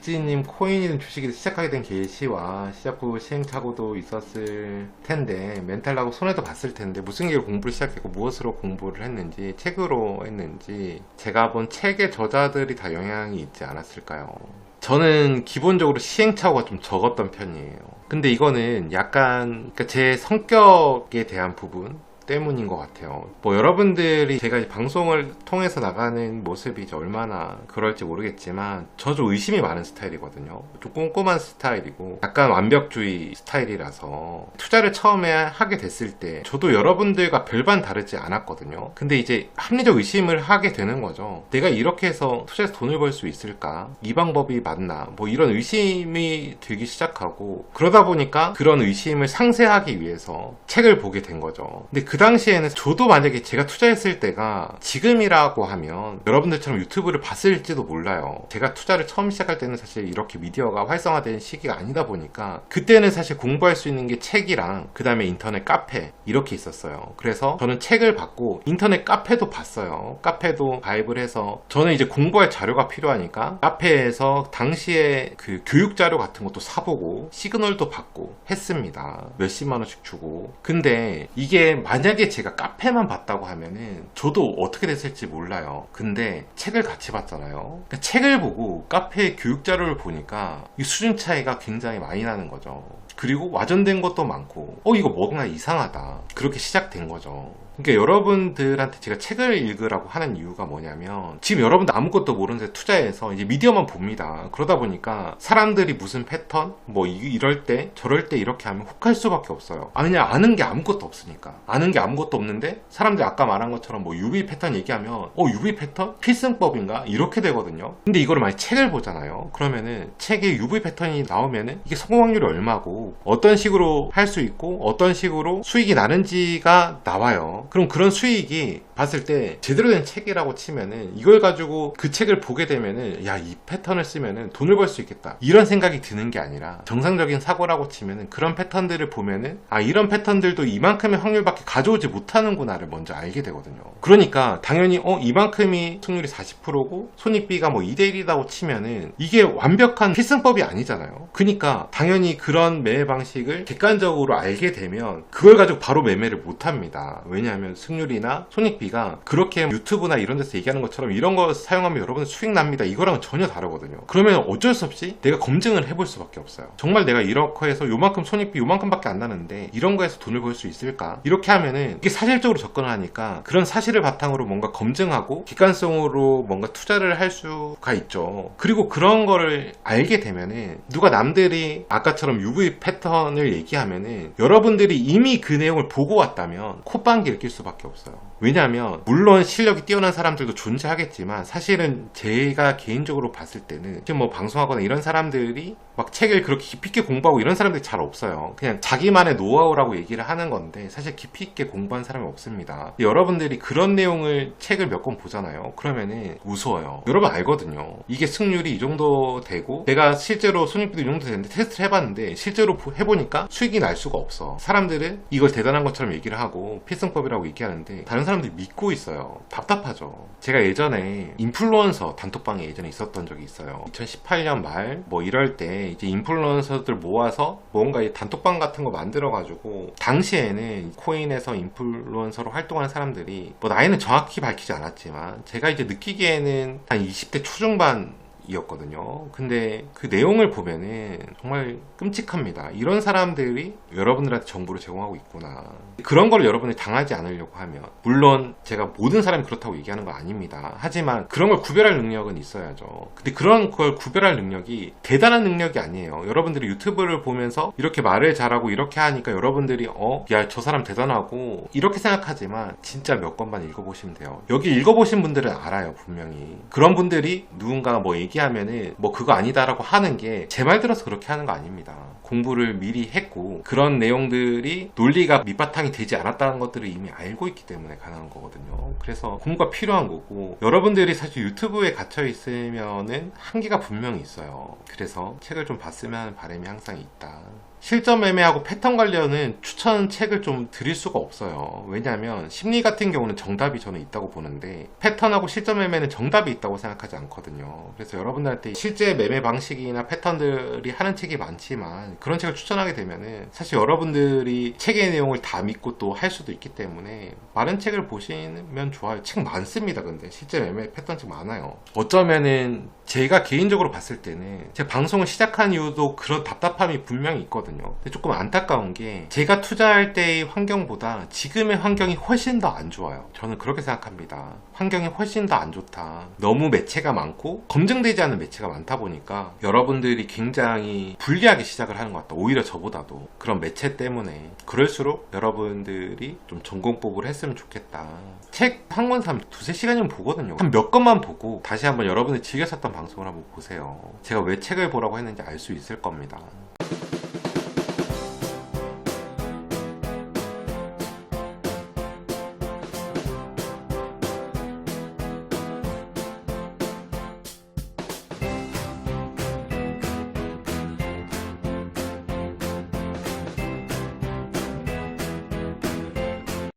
빅지님 코인이든 주식이든 시작하게 된 계시와 시작 후 시행착오도 있었을 텐데 멘탈 나고 손해도 봤을 텐데 무슨 계기로 공부를 시작했고 무엇으로 공부를 했는지, 책으로 했는지, 제가 본 책의 저자들이 다 영향이 있지 않았을까요? 저는 기본적으로 시행착오가 좀 적었던 편이에요. 근데 이거는 약간 제 성격에 대한 부분 때문인 것 같아요. 뭐 여러분들이 제가 이제 방송을 통해서 나가는 모습이 이제 얼마나 그럴지 모르겠지만 저 좀 의심이 많은 스타일이거든요. 좀 꼼꼼한 스타일이고 약간 완벽주의 스타일이라서 투자를 처음에 하게 됐을 때 저도 여러분들과 별반 다르지 않았거든요. 근데 이제 합리적 의심을 하게 되는 거죠. 내가 이렇게 해서 투자해서 돈을 벌 수 있을까? 이 방법이 맞나? 뭐 이런 의심이 들기 시작하고, 그러다 보니까 그런 의심을 상쇄하기 위해서 책을 보게 된 거죠. 근데 그 당시에는 저도 만약에 제가 투자했을 때가 지금이라고 하면 여러분들처럼 유튜브를 봤을지도 몰라요. 제가 투자를 처음 시작할 때는 사실 이렇게 미디어가 활성화된 시기가 아니다 보니까 그때는 사실 공부할 수 있는 게 책이랑 그 다음에 인터넷 카페 이렇게 있었어요. 그래서 저는 책을 봤고 인터넷 카페도 봤어요. 카페도 가입을 해서 저는 이제 공부할 자료가 필요하니까 카페에서 당시에 그 교육 자료 같은 것도 사보고 시그널도 받고 했습니다. 몇십만 원씩 주고. 근데 이게 만약에 제가 카페만 봤다고 하면은 저도 어떻게 됐을지 몰라요. 근데 책을 같이 봤잖아요. 그러니까 책을 보고 카페 교육 자료를 보니까 이 수준 차이가 굉장히 많이 나는 거죠. 그리고 와전된 것도 많고 이거 뭔가 이상하다, 그렇게 시작된 거죠. 그러니까 여러분들한테 제가 책을 읽으라고 하는 이유가 뭐냐면, 지금 여러분들 아무것도 모르는데 투자해서 이제 미디어만 봅니다. 그러다 보니까 사람들이 무슨 패턴, 뭐 이럴 때 저럴 때 이렇게 하면 혹할 수밖에 없어요. 그냥 아는 게 아무것도 없으니까. 아는 게 아무것도 없는데 사람들이 아까 말한 것처럼 뭐 UV 패턴 얘기하면 UV 패턴? 필승법인가? 이렇게 되거든요. 근데 이거를 만약 책을 보잖아요. 그러면은 책에 UV 패턴이 나오면은 이게 성공 확률이 얼마고 어떤 식으로 할 수 있고 어떤 식으로 수익이 나는지가 나와요. 그럼 그런 수익이 봤을 때 제대로 된 책이라고 치면은 이걸 가지고 그 책을 보게 되면은 야, 이 패턴을 쓰면은 돈을 벌 수 있겠다, 이런 생각이 드는 게 아니라 정상적인 사고라고 치면은 그런 패턴들을 보면은 이런 패턴들도 이만큼의 확률밖에 가져오지 못하는구나를 먼저 알게 되거든요. 그러니까 당연히 이만큼이 승률이 40%고 손익비가 뭐 2대1이라고 치면은 이게 완벽한 필승법이 아니잖아요. 그러니까 당연히 그런 매매 방식을 객관적으로 알게 되면 그걸 가지고 바로 매매를 못 합니다. 왜냐하면 승률이나 손익비가 그렇게 유튜브나 이런 데서 얘기하는 것처럼 이런 거 사용하면 여러분 수익 납니다, 이거랑은 전혀 다르거든요. 그러면 어쩔 수 없이 내가 검증을 해볼 수밖에 없어요. 정말 내가 이렇게 해서 요만큼 손익비 요만큼밖에 안 나는데 이런 거에서 돈을 벌 수 있을까? 이렇게 하면은 이게 사실적으로 접근을 하니까 그런 사실을 바탕으로 뭔가 검증하고 객관성으로 뭔가 투자를 할 수가 있죠. 그리고 그런 거를 알게 되면은 누가 남들이 아까처럼 UV 패턴을 얘기하면은 여러분들이 이미 그 내용을 보고 왔다면 콧방귀를 낄 수밖에 없어요. 왜냐하면 물론 실력이 뛰어난 사람들도 존재하겠지만 사실은 제가 개인적으로 봤을 때는 지금 뭐 방송하거나 이런 사람들이 막 책을 그렇게 깊이 있게 공부하고 이런 사람들이 잘 없어요. 그냥 자기만의 노하우라고 얘기를 하는 건데 사실 깊이 있게 공부한 사람이 없습니다. 여러분들이 그런 내용을 책을 몇 권 보잖아요. 그러면은 우스워요. 여러분 알거든요. 이게 승률이 이 정도 되고 내가 실제로 손익비도 이 정도 되는데 테스트를 해봤는데 실제로 해보니까 수익이 날 수가 없어. 사람들은 이걸 대단한 것처럼 얘기를 하고 필승법이라고 얘기하는데 다른 사람들이 믿고 있어요. 답답하죠. 제가 예전에 인플루언서 단톡방에 예전에 있었던 적이 있어요. 2018년 말 뭐 이럴 때 이제 인플루언서들 모아서 뭔가 이 단톡방 같은 거 만들어가지고, 당시에는 코인에서 인플루언서로 활동하는 사람들이 뭐 나이는 정확히 밝히지 않았지만 제가 이제 느끼기에는 한 20대 초중반 이었거든요. 근데 그 내용을 보면은 정말 끔찍합니다. 이런 사람들이 여러분들한테 정보를 제공하고 있구나. 그런 걸 여러분이 당하지 않으려고 하면, 물론 제가 모든 사람이 그렇다고 얘기하는 거 아닙니다. 하지만 그런 걸 구별할 능력은 있어야죠. 근데 그런 걸 구별할 능력이 대단한 능력이 아니에요. 여러분들이 유튜브를 보면서 이렇게 말을 잘하고 이렇게 하니까 여러분들이 야, 저 사람 대단하고 이렇게 생각하지만 진짜 몇 권만 읽어보시면 돼요. 여기 읽어보신 분들은 알아요, 분명히. 그런 분들이 누군가 뭐 얘기하면은 뭐 그거 아니다라고 하는 게 제 말 들어서 그렇게 하는 거 아닙니다. 공부를 미리 했고 그런 내용들이 논리가 밑바탕이 되지 않았다는 것들을 이미 알고 있기 때문에 가능한 거거든요. 그래서 공부가 필요한 거고, 여러분들이 사실 유튜브에 갇혀 있으면은 한계가 분명히 있어요. 그래서 책을 좀 봤으면 하는 바람이 항상 있다. 실전 매매하고 패턴 관련은 추천 책을 좀 드릴 수가 없어요. 왜냐하면 심리 같은 경우는 정답이 저는 있다고 보는데 패턴하고 실전 매매는 정답이 있다고 생각하지 않거든요. 그래서 여러분들한테 실제 매매 방식이나 패턴들이 하는 책이 많지만 그런 책을 추천하게 되면은 사실 여러분들이 책의 내용을 다 믿고 또 할 수도 있기 때문에 많은 책을 보시면 좋아요. 책 많습니다. 근데 실제 매매 패턴 책 많아요. 어쩌면은 제가 개인적으로 봤을 때는 제 방송을 시작한 이유도 그런 답답함이 분명히 있거든요. 근데 조금 안타까운 게 제가 투자할 때의 환경보다 지금의 환경이 훨씬 더 안 좋아요. 저는 그렇게 생각합니다. 환경이 훨씬 더 안 좋다. 너무 매체가 많고 검증되지 않은 매체가 많다 보니까 여러분들이 굉장히 불리하게 시작을 하는 것 같다. 오히려 저보다도 그런 매체 때문에. 그럴수록 여러분들이 좀 전공법을 했으면 좋겠다. 책 한 권 사면 두세 시간이면 보거든요. 한 몇 권만 보고 다시 한번 여러분이 즐겨 샀던 방송을 한번 보세요. 제가 왜 책을 보라고 했는지 알 수 있을 겁니다.